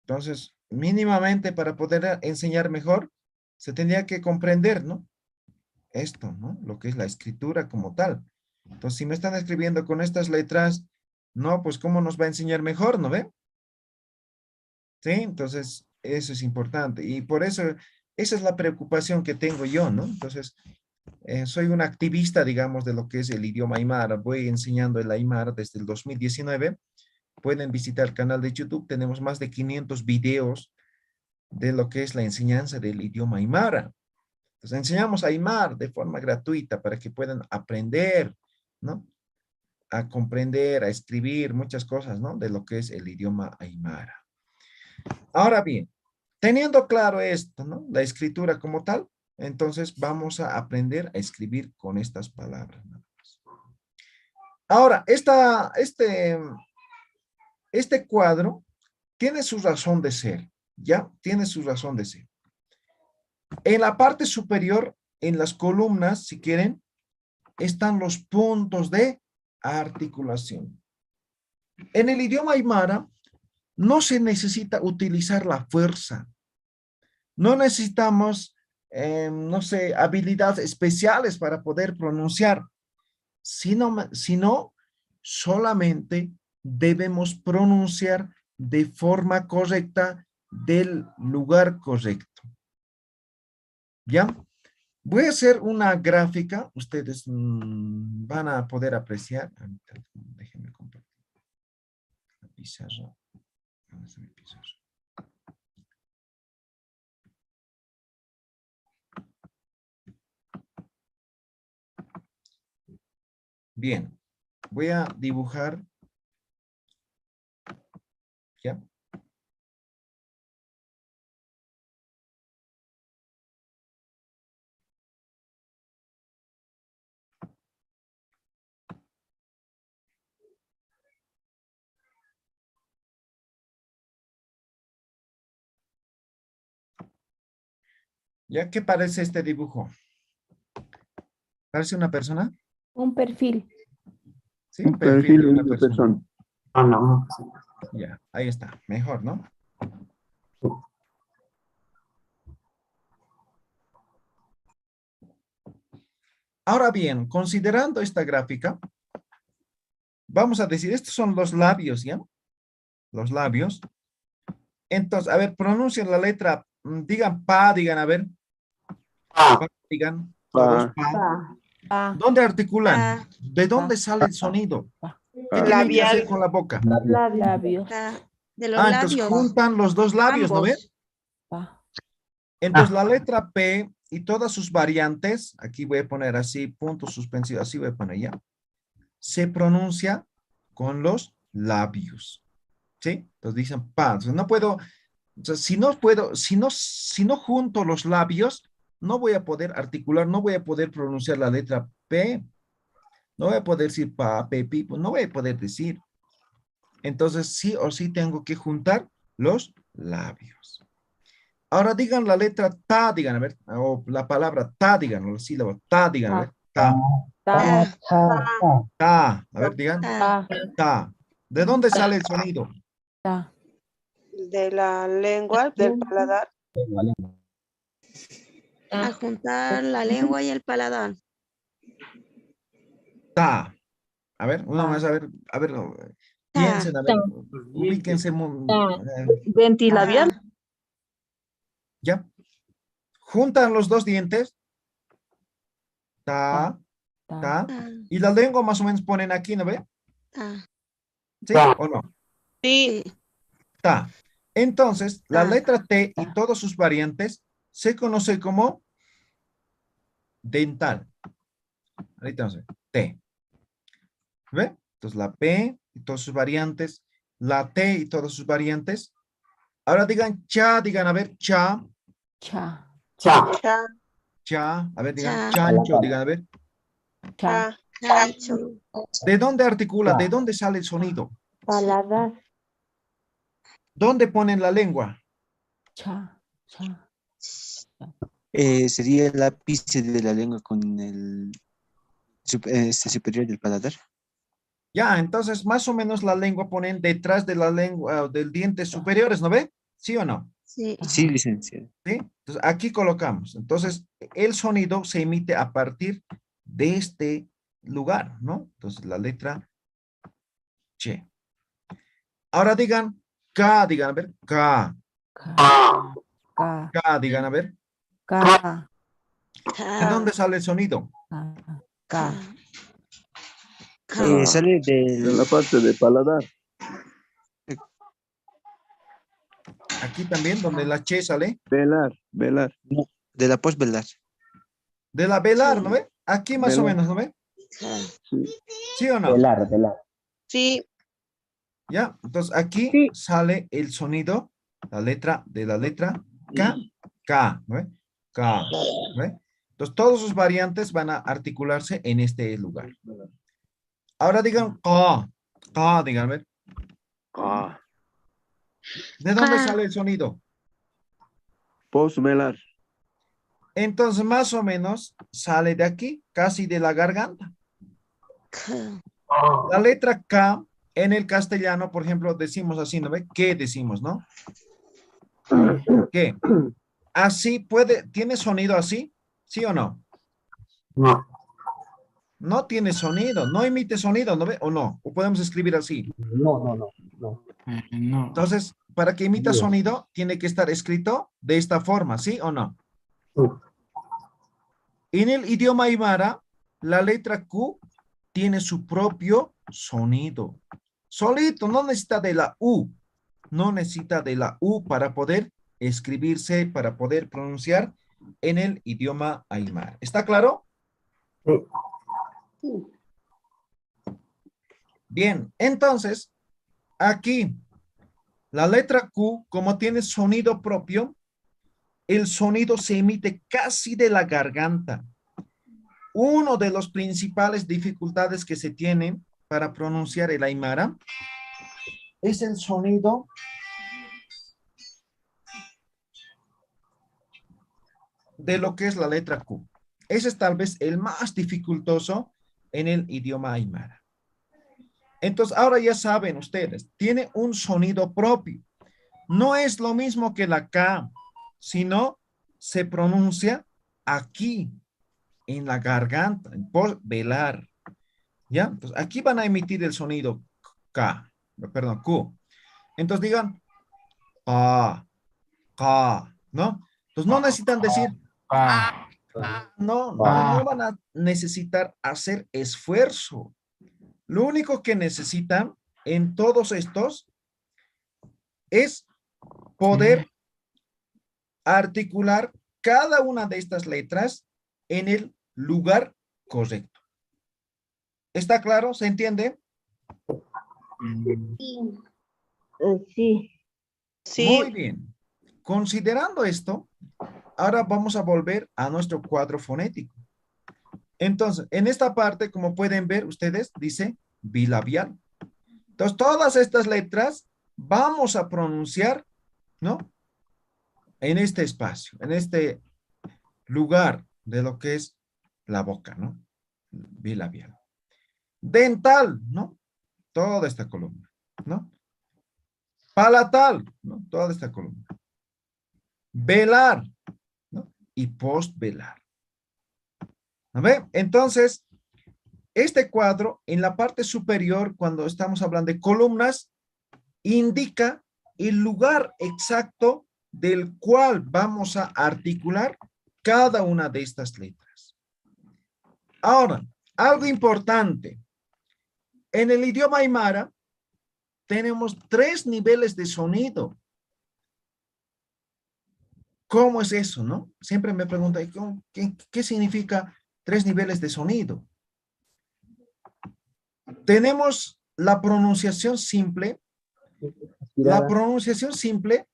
Entonces, mínimamente para poder enseñar mejor, se tenía que comprender, ¿no? Esto, ¿no? Lo que es la escritura como tal. Entonces, si me están escribiendo con estas letras, no, pues ¿cómo nos va a enseñar mejor, no ve? Sí, entonces eso es importante. Y por eso, esa es la preocupación que tengo yo, ¿no? Entonces, soy un activista, digamos, de lo que es el idioma aymara. Voy enseñando el aymara desde el 2019. Pueden visitar el canal de YouTube. Tenemos más de 500 videos de lo que es la enseñanza del idioma aymara. Entonces, enseñamos aymara de forma gratuita para que puedan aprender, ¿no? A comprender, a escribir muchas cosas, ¿no? De lo que es el idioma aymara. Ahora bien, teniendo claro esto, ¿no? La escritura como tal, entonces vamos a aprender a escribir con estas palabras. Ahora, este cuadro tiene su razón de ser, ¿ya? Tiene su razón de ser. En la parte superior, en las columnas, si quieren, están los puntos de articulación. En el idioma aymara, no se necesita utilizar la fuerza. No necesitamos, no sé, habilidades especiales para poder pronunciar, sino solamente debemos pronunciar de forma correcta del lugar correcto. ¿Ya? Voy a hacer una gráfica, ustedes van a poder apreciar. Déjenme compartir la pizarra. ¿Dónde está mi pizarra? Bien, voy a dibujar. ¿Ya? ¿Ya? ¿Qué parece este dibujo? ¿Parece una persona? Un perfil. Sí, Un perfil de una persona. Ah, no. Ya, ahí está. Mejor, ¿no? Ahora bien, considerando esta gráfica, vamos a decir, estos son los labios, ¿ya? Los labios. Entonces, a ver, pronuncien la letra, digan pa, digan, a ver. Pa, digan, todos pa. ¿Dónde articulan? ¿De dónde sale el sonido? ¿Qué tienen que hacer con la boca? Labios. De los Entonces labios. juntan los dos labios, ¿no ven? Entonces la letra P y todas sus variantes, aquí voy a poner así, puntos suspensivos, así voy a poner ya, se pronuncia con los labios, ¿sí? Entonces dicen pa, entonces no puedo, o sea, si no junto los labios, no voy a poder articular, no voy a poder pronunciar la letra P, no voy a poder decir pa, pe, pi, no voy a poder decir. Entonces sí o sí tengo que juntar los labios. Ahora digan la letra ta, digan, a ver, o la palabra ta, digan, o la sílaba ta, digan, a ver, ta. Ta, a ver, digan, ta. ¿De dónde sale el sonido? De la lengua, del paladar. A juntar la lengua y el paladar. Ta. A ver, uno más, a ver, piensen, a ver, ubíquense. Ventilabial. ¿Ya? Juntan los dos dientes. Ta, ta. Y la lengua más o menos ponen aquí, ¿no ve? ¿Sí o no? Sí. Ta. Entonces, la letra T y todas sus variantes se conoce como dental. Ahorita vamos a ver. T. ¿Ve? Entonces, la P y todas sus variantes, la T y todas sus variantes. Ahora digan cha, digan, a ver, cha. Cha. Cha. A ver, digan chancho, digan, a ver. Cha. Cacho. ¿De dónde articula? ¿De dónde sale el sonido? Paladar. ¿Dónde ponen la lengua? Cha. Cha. Sería el ápice de la lengua con el superior del paladar. Ya, entonces más o menos la lengua ponen detrás de la lengua, del diente superiores, ¿no ve? ¿Sí o no? Sí. Sí, licenciado. ¿Sí? Entonces aquí colocamos. Entonces el sonido se emite a partir de este lugar, ¿no? Entonces la letra Che. Ahora digan K, digan a ver, K. Ka. Ka. K, digan a ver. Ka. ¿De dónde sale el sonido? Ka. Sale En la del... parte de paladar. Aquí también, donde la Che sale. Velar, velar. No, de la postvelar. De la velar, ¿no ve? Aquí más o Velar. menos, ¿no ve? Sí. ¿Sí o no? Velar, velar. Sí. Ya, entonces aquí Sí. sale el sonido, la letra de la letra K, K, ¿no ve? K, ¿no ve? Entonces todos sus variantes van a articularse en este lugar. Ahora digan K, digan, a ver. Ah. ¿De dónde Ka. sale el sonido? Postvelar. Entonces más o menos sale de aquí, casi de la garganta. La letra K en el castellano, por ejemplo, decimos así, ¿no ve? ¿Qué decimos, no? ¿Qué? Así puede, ¿tiene sonido así? ¿Sí o no? No. No tiene sonido, no emite sonido, ¿no ve? ¿O no? ¿O podemos escribir así? No. No. Entonces, para que emita sonido, tiene que estar escrito de esta forma, ¿sí o no? En el idioma aymara, la letra Q tiene su propio sonido. Solito, no necesita de la U. No necesita de la U para poder escribirse, para poder pronunciar en el idioma aymara. ¿Está claro? Bien, entonces, aquí, la letra Q, como tiene sonido propio, el sonido se emite casi de la garganta. Uno de los principales dificultades que se tienen para pronunciar el aymara es el sonido de lo que es la letra Q. Ese es tal vez el más dificultoso en el idioma aymara. Entonces, ahora ya saben ustedes, tiene un sonido propio. No es lo mismo que la K, sino se pronuncia aquí, en la garganta, por velar. ¿Ya? Entonces, aquí van a emitir el sonido K, perdón, Q. Entonces digan K, K, ¿no? Entonces no necesitan decir no van a necesitar hacer esfuerzo. Lo único que necesitan en todos estos es poder articular cada una de estas letras en el lugar correcto. ¿Está claro? ¿Se entiende? Sí. Muy bien. Considerando esto, ahora vamos a volver a nuestro cuadro fonético. Entonces, en esta parte, como pueden ver ustedes, dice bilabial. Entonces, todas estas letras vamos a pronunciar, ¿no? En este espacio, en este lugar de lo que es la boca, ¿no? Bilabial. Dental, ¿no? Toda esta columna, ¿no? Palatal, ¿no? Toda esta columna. Velar, ¿no? Y postvelar. ¿No ve? Entonces, este cuadro en la parte superior, cuando estamos hablando de columnas, indica el lugar exacto del cual vamos a articular cada una de estas letras. Ahora, algo importante. En el idioma aymara tenemos 3 niveles de sonido. ¿Cómo es eso, no? Siempre me preguntan, ¿qué significa 3 niveles de sonido? Tenemos la pronunciación simple. La pronunciación simple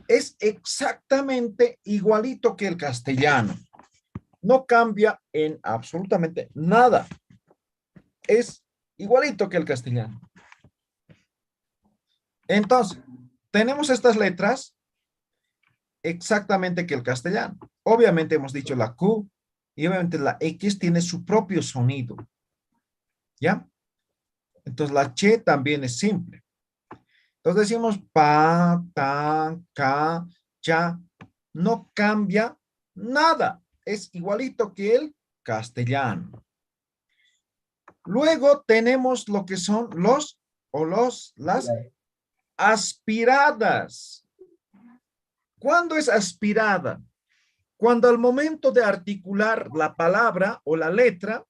es exactamente igualito que el castellano. No cambia en absolutamente nada. es igualito que el castellano. Entonces, tenemos estas letras exactamente que el castellano. Obviamente hemos dicho la Q y obviamente la X tiene su propio sonido. ¿Ya? Entonces la Ch también es simple. Entonces decimos pa, ta, ca, cha. No cambia nada. Es igualito que el castellano. Luego tenemos lo que son las aspiradas. ¿Cuándo es aspirada? Cuando al momento de articular la palabra o la letra,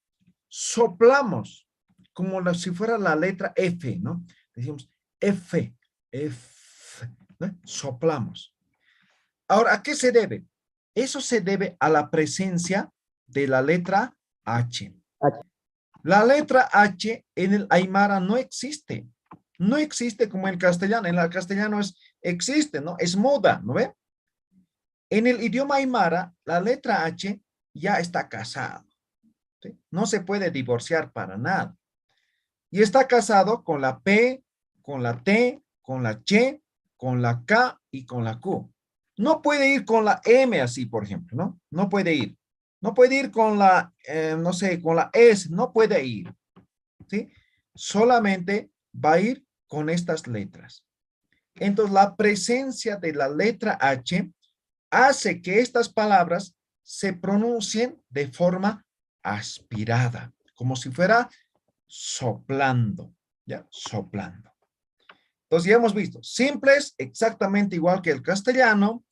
soplamos, como si fuera la letra F, ¿no? Decimos F, F, ¿no? Soplamos. Ahora, ¿a qué se debe? Eso se debe a la presencia de la letra H. La letra H en el aymara no existe. No existe como en castellano. En el castellano existe, ¿no? Es muda, ¿no ve? En el idioma aymara, la letra H ya está casado. ¿Sí? No se puede divorciar para nada. Y está casado con la P, con la T, con la Ch, con la K y con la Q. No puede ir con la M así, por ejemplo, ¿no? No puede ir. No puede ir con la, no sé, con la S. No puede ir. ¿Sí? Solamente va a ir con estas letras. Entonces, la presencia de la letra H hace que estas palabras se pronuncien de forma aspirada, como si fuera soplando, ¿ya? Soplando. Entonces ya hemos visto, simples, exactamente igual que el castellano,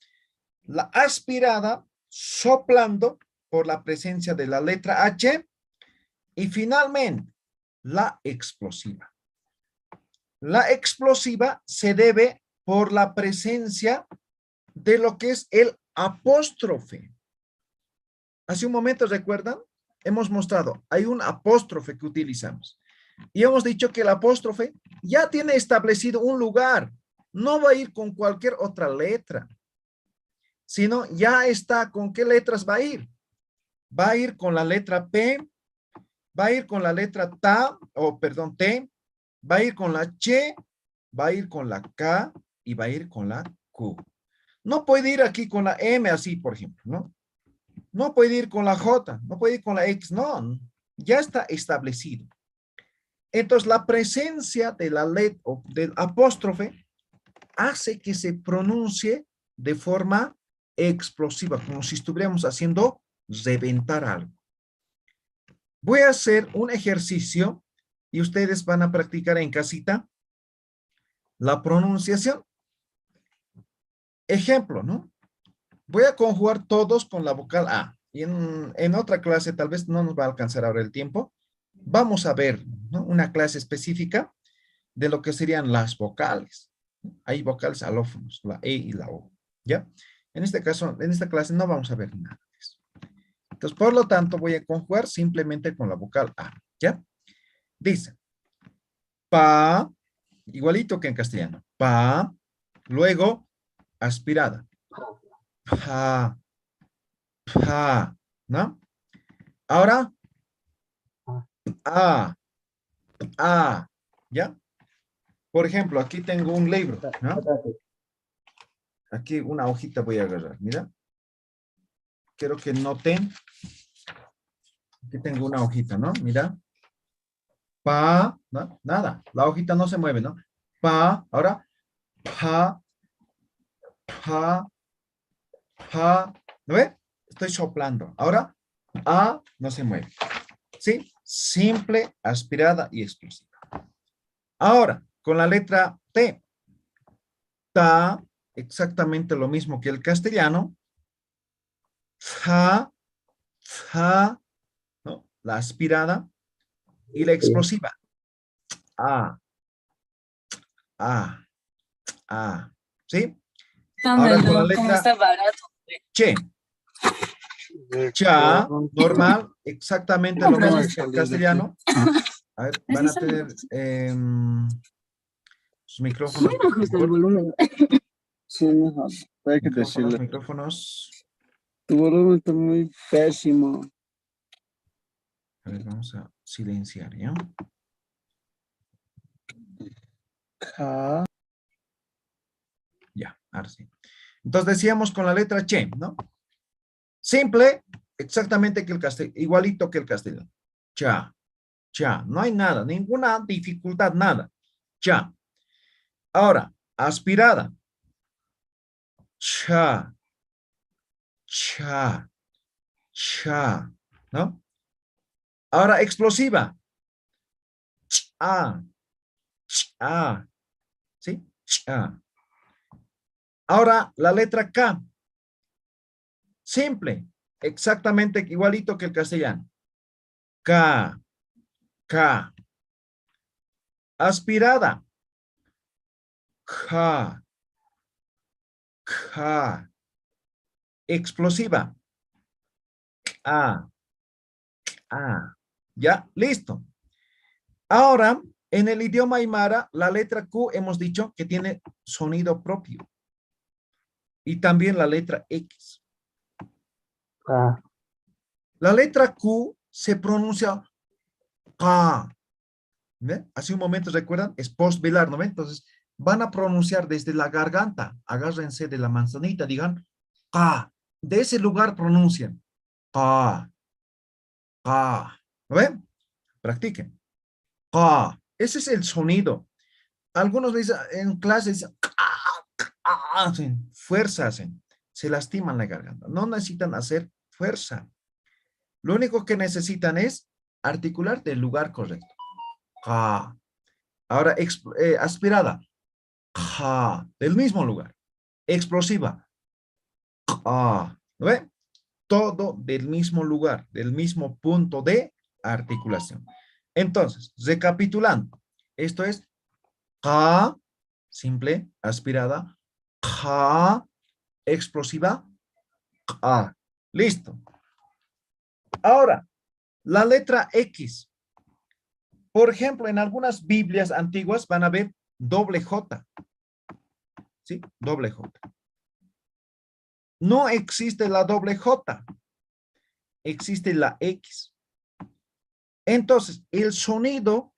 la aspirada, soplando por la presencia de la letra H, y finalmente, la explosiva. La explosiva se debe por la presencia de lo que es el apóstrofe. Hace un momento, ¿recuerdan? Hemos mostrado, hay un apóstrofe que utilizamos. Y hemos dicho que el apóstrofe ya tiene establecido un lugar. No va a ir con cualquier otra letra, sino ya está con qué letras va a ir. Va a ir con la letra P, va a ir con la letra T, va a ir con la Ch, va a ir con la K y va a ir con la Q. No puede ir aquí con la M así, por ejemplo, ¿no? No puede ir con la J, no puede ir con la X, no, ya está establecido. Entonces, la presencia de la letra o del apóstrofe hace que se pronuncie de forma explosiva, como si estuviéramos haciendo reventar algo. Voy a hacer un ejercicio y ustedes van a practicar en casita la pronunciación. Ejemplo, ¿no? Voy a conjugar todos con la vocal A. Y en otra clase, tal vez no nos va a alcanzar ahora el tiempo, vamos a ver, ¿no? Una clase específica de lo que serían las vocales. Hay vocales alófonos, la E y la O, ¿ya? En este caso, en esta clase no vamos a ver nada de eso. Entonces, por lo tanto, voy a conjugar simplemente con la vocal A, ¿ya? Dice, pa, igualito que en castellano, pa, luego, aspirada, pa, pa, ¿no? Ahora, a, ¿ya? Por ejemplo, aquí tengo un libro, ¿no? Aquí una hojita voy a agarrar, mira. Quiero que noten. Aquí tengo una hojita, ¿no? Mira. Pa, ¿no? Nada. La hojita no se mueve, ¿no? Pa, ahora. Pa, pa, pa. ¿Lo ve? Estoy soplando. Ahora, a no se mueve. ¿Sí? Simple, aspirada y explosiva. Ahora, con la letra T. Ta, exactamente lo mismo que el castellano. Ja, ja, ¿no? La aspirada y la explosiva. A, ¿sí? Ahora con la letra Che. Cha, normal, exactamente lo mismo que el castellano. A ver, van a tener sus micrófonos. Sí, mejor. Hay que decirle. Micrófonos. Tu volumen está muy pésimo. A ver, vamos a silenciar, ¿ya? Ka. Ya, ahora sí. Entonces decíamos con la letra che, ¿no? Simple, exactamente que el castellano, igualito que el castellano. Cha, cha, no hay nada, ninguna dificultad, nada. Cha. Ahora, aspirada. Cha, cha, cha, ¿no? Ahora, explosiva. Cha, cha, ¿sí? Cha. Ahora, la letra K. Simple, exactamente igualito que el castellano. K, K. Aspirada. K, K. Explosiva. A, A. Ya, listo. Ahora, en el idioma aymara, la letra Q hemos dicho que tiene sonido propio. Y también la letra X. La letra Q se pronuncia K. ¿Ve? Hace un momento, ¿recuerdan? Es postvelar, ¿no ven? Entonces, van a pronunciar desde la garganta. Agárrense de la manzanita, digan K. De ese lugar pronuncian K. K. ¿No ven? Practiquen. K. Ese es el sonido. Algunos dicen, en clase dicen, hacen fuerza, hacen. Se lastiman la garganta. No necesitan hacer fuerza. Lo único que necesitan es articular del lugar correcto. Ka. Ahora, aspirada. Ka. Del mismo lugar. Explosiva. Ka. ¿No ve? Todo del mismo lugar, del mismo punto de articulación. Entonces, recapitulando. Esto es Ka, simple, aspirada. Ka, explosiva. Ka. Listo. Ahora, la letra X. Por ejemplo, en algunas Biblias antiguas van a ver doble J. ¿Sí? Doble J. No existe la doble J. Existe la X. Entonces, el sonido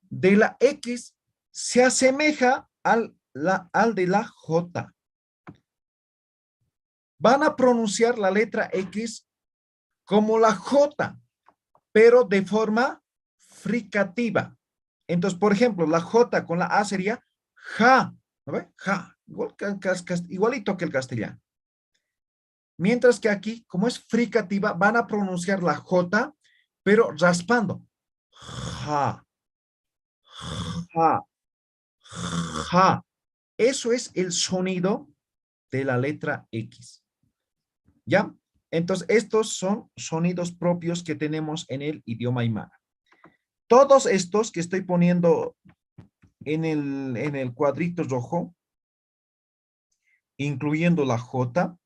de la X se asemeja al de la J. Van a pronunciar la letra X como la J, pero de forma fricativa. Entonces, por ejemplo, la J con la A sería ja, ¿no ve? Ja, igualito que el castellano. Mientras que aquí, como es fricativa, van a pronunciar la J, pero raspando. Ja, ja, ja. Eso es el sonido de la letra X. ¿Ya? Entonces, estos son sonidos propios que tenemos en el idioma aymara. Todos estos que estoy poniendo en el cuadrito rojo, incluyendo la J,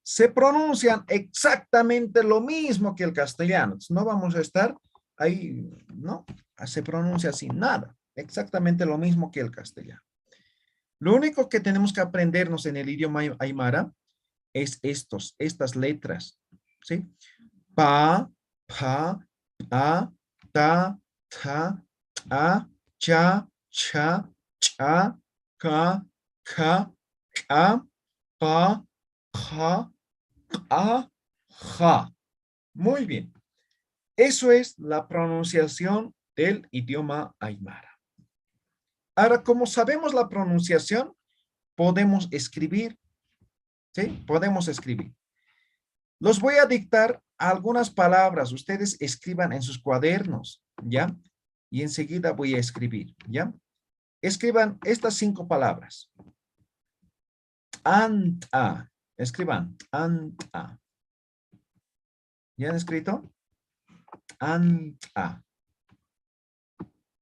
se pronuncian exactamente lo mismo que el castellano. No vamos a estar ahí, no, se pronuncia así, nada. Exactamente lo mismo que el castellano. Lo único que tenemos que aprendernos en el idioma aymara es estas letras, ¿sí? Pa, pa, a, ta, ta, a, cha, cha, cha, ka, ka, ka, pa, ja, a, ja. Muy bien. Eso es la pronunciación del idioma aymara. Ahora, como sabemos la pronunciación, podemos escribir. ¿Sí? Podemos escribir. Los voy a dictar algunas palabras. Ustedes escriban en sus cuadernos, ¿ya? Y enseguida voy a escribir, ¿ya? Escriban estas 5 palabras. Anta. Escriban. Anta. ¿Ya han escrito? Anta.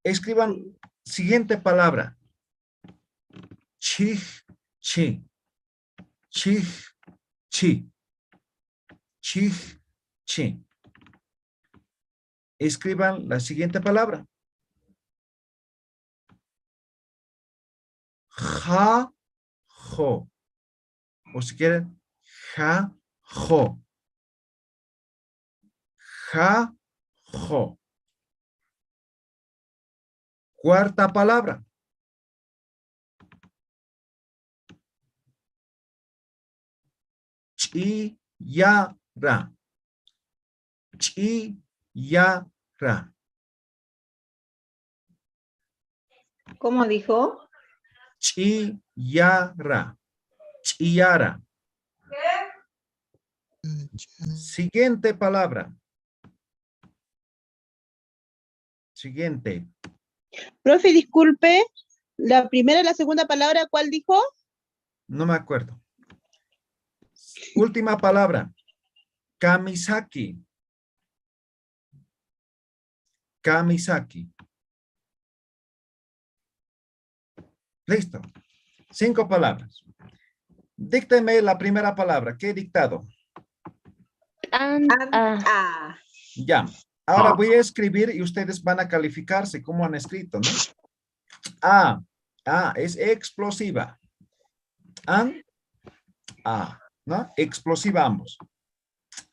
Escriban siguiente palabra. Chij, chi. Chij, chi. Chij, chi. Escriban la siguiente palabra. Ja, jo. O si quieren, ja, jo. Ja, jo. Cuarta palabra. Chiyara. Chiyara. ¿Cómo dijo? Chiyara. Chiyara. Siguiente palabra. Siguiente. Profe, disculpe, la primera y la segunda palabra, ¿cuál dijo? No me acuerdo. Última palabra. Kamisaki. Kamisaki. Listo. 5 palabras. Dícteme la primera palabra. ¿Qué he dictado? Ya. Ahora voy a escribir y ustedes van a calificarse cómo han escrito, ¿no? A. A es explosiva. ¿No? Explosiva ambos.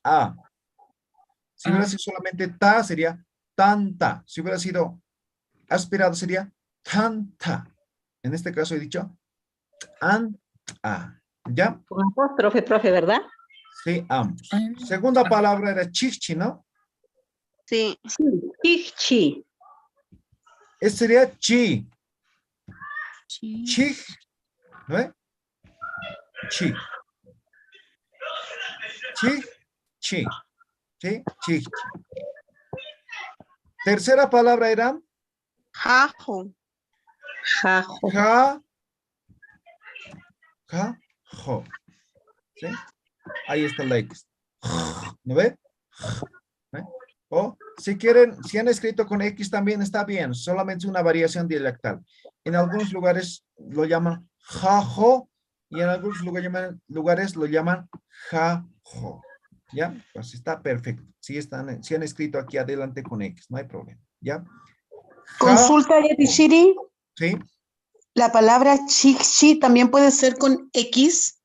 A. Si hubiera sido solamente ta, sería tanta. Si hubiera sido aspirado, sería tanta. En este caso he dicho ¿ya? Con apóstrofe, profe, ¿verdad? Sí, ambos. Segunda palabra era chichi, ¿no? Sí. Chichi. Ese sería chi. Chi. ¿No ve? Chi. Chi. Chi. ¿Sí? Chi. Tercera palabra era Jajo. Jajo. Jo. ¿Sí? Ahí está la X. ¿No ve? O si quieren, si han escrito con X también está bien, solamente es una variación dialectal. En algunos lugares lo llaman jajo y en algunos lugares lo llaman jajo. ¿Ya? Pues está perfecto. Si han escrito aquí adelante con X, no hay problema. ¿Ya? Consulta de Siri. Sí. La palabra chichi también puede ser con X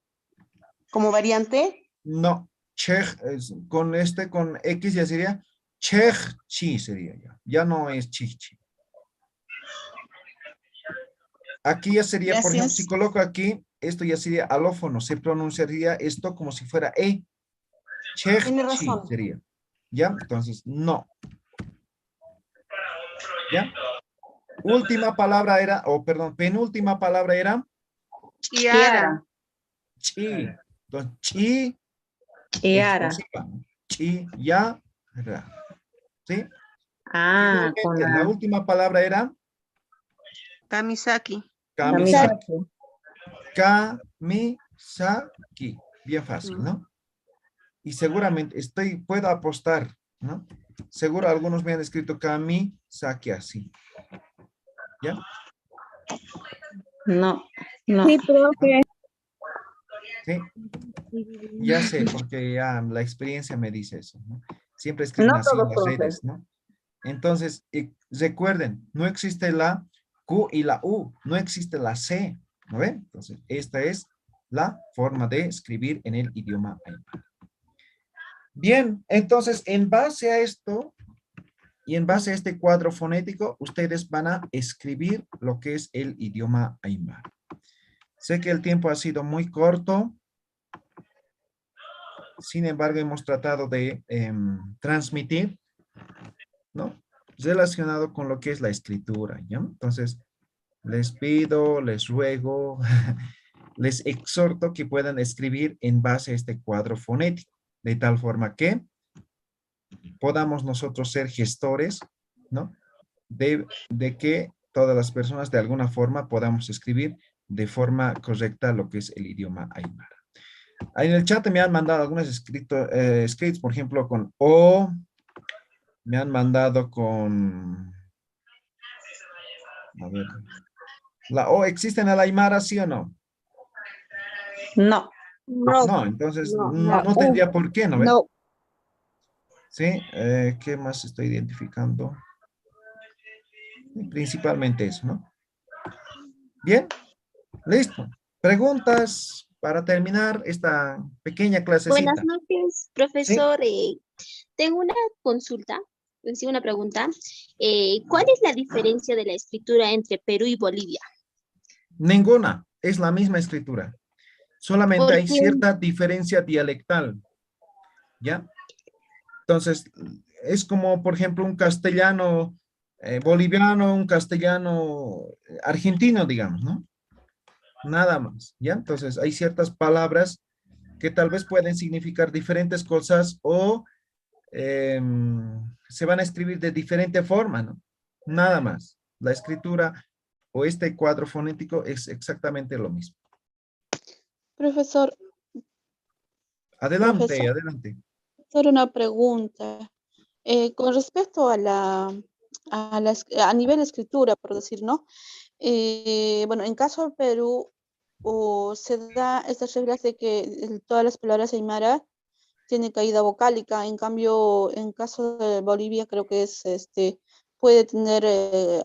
como variante. No, con X ya sería chechchi sería ya. Ya no es chichi. Aquí ya sería, Gracias. por ejemplo, si coloco aquí, esto ya sería alófono. Se pronunciaría esto como si fuera E. Tiene Chechchi razón. sería. ¿Ya? Entonces, no. ¿Ya? Última palabra era, penúltima palabra era Chiara. chi. Entonces, chi. Chiara. Explosiva. Chi, ya, ra. ¿Sí? Con Finalmente, la última palabra era Kamisaki. Kamisaki. Kamisaki. Bien fácil, ¿no? Y seguramente puedo apostar, ¿no? Seguro algunos me han escrito Kamisaki así. ¿Ya? No. Sí, profe. Sí. Ya sé, porque ya la experiencia me dice eso, ¿no? Siempre escriben así en las redes, ¿no? Entonces, recuerden, no existe la Q y la U, no existe la C, ¿no ven? Entonces, esta es la forma de escribir en el idioma aymara. Bien, entonces, en base a esto y en base a este cuadro fonético, ustedes van a escribir lo que es el idioma aymara. Sé que el tiempo ha sido muy corto. Sin embargo, hemos tratado de transmitir, ¿no? Relacionado con lo que es la escritura, ¿ya? Entonces, les pido, les ruego, les exhorto que puedan escribir en base a este cuadro fonético, de tal forma que podamos nosotros ser gestores, ¿no? De que todas las personas de alguna forma podamos escribir de forma correcta lo que es el idioma aymara. En el chat me han mandado algunos escritos, por ejemplo, con O. Me han mandado con... A ver. ¿La O existe en el aymara, sí o no? No. No, entonces no tendría por qué, ¿no ven? No. Sí, ¿qué más estoy identificando? Principalmente eso, ¿no? Bien, listo. ¿Preguntas para terminar esta pequeña clasecita? Buenas noches, profesor. Tengo una consulta. Sí, una pregunta. ¿Cuál es la diferencia de la escritura entre Perú y Bolivia? Ninguna, es la misma escritura. Solamente hay Porque cierta diferencia dialectal, ¿ya? Entonces, es como, por ejemplo, un castellano boliviano, un castellano argentino, digamos, ¿no? Nada más, ¿ya? Entonces, hay ciertas palabras que tal vez pueden significar diferentes cosas o se van a escribir de diferente forma, ¿no? Nada más. La escritura o este cuadro fonético es exactamente lo mismo. Profesor, Adelante, adelante. hacer una pregunta. Con respecto a nivel escritura, por decir, ¿no? Bueno, en caso de Perú, se da estas reglas de que todas las palabras aymara tienen caída vocálica. En cambio, en caso de Bolivia, creo que puede tener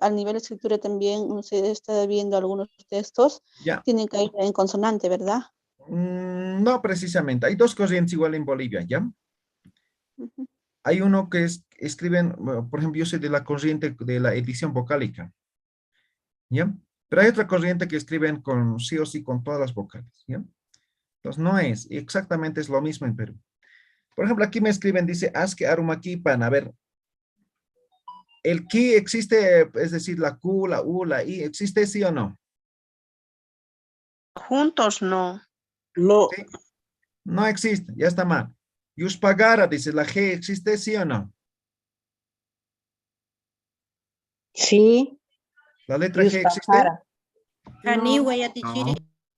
al nivel de escritura también, no sé, está viendo algunos textos, Ya. tienen caída en consonante, ¿verdad? No precisamente. Hay dos corrientes igual en Bolivia, ¿ya? Hay uno que escriben, bueno, por ejemplo, yo soy de la corriente de la edición vocálica, ¿ya? Pero hay otra corriente que escriben con sí o sí con todas las vocales, ¿ya? Entonces no es, exactamente es lo mismo en Perú. Por ejemplo, aquí me escriben, dice, Aske Arumakipan. A ver, el ki existe, es decir, la Q, la U, la I, ¿existe sí o no? Juntos no. No. ¿Sí? No existe, ya está mal. Yuspagara, dice, la G, ¿existe sí o no? Sí. ¿La letra G existe?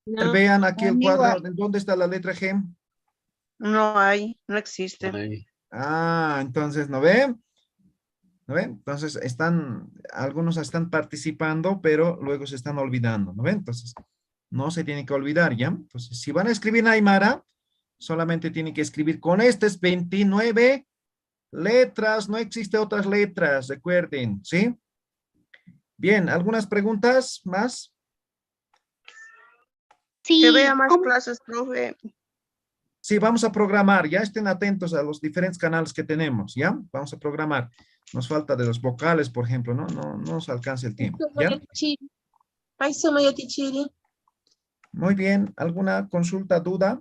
No. Vean aquí el cuadro, ¿dónde está la letra G? No hay, no existe. Ah, entonces, ¿no ven? ¿No ven? Entonces, algunos están participando, pero luego se están olvidando, ¿no ven? Entonces, no se tiene que olvidar, ¿ya? Entonces, si van a escribir en aymara, solamente tienen que escribir con estas 29 letras, no existe otras letras, recuerden, ¿sí? Bien, ¿algunas preguntas más? Sí. Que vea más clases, profe. Sí, vamos a programar, ya estén atentos a los diferentes canales que tenemos, ¿ya? Vamos a programar. Nos falta de los vocales, por ejemplo, ¿no? No nos alcanza el tiempo, ¿ya? Muy bien, ¿alguna consulta, duda?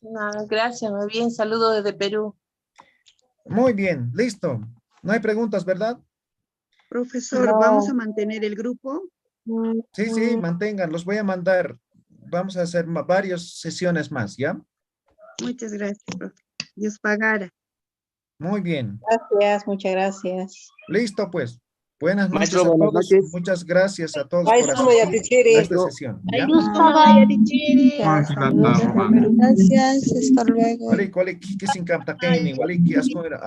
Nada, gracias, muy bien, saludos desde Perú. Muy bien, listo. No hay preguntas, ¿verdad? Profesor, No. ¿vamos a mantener el grupo? Sí, sí, mantengan, los voy a mandar. Vamos a hacer varias sesiones más, ¿ya? Muchas gracias, profe. Dios pagara. Muy bien. Gracias, muchas gracias. Listo, pues. Buenas noches Maestro, a buenas todos. noches. Muchas gracias a todos Maestro, por voy a asistir Tichiri. a esta sesión, ¿ya? Gracias, hasta luego. Wali, wali, kiki sin kapta keni, wali, ki asko era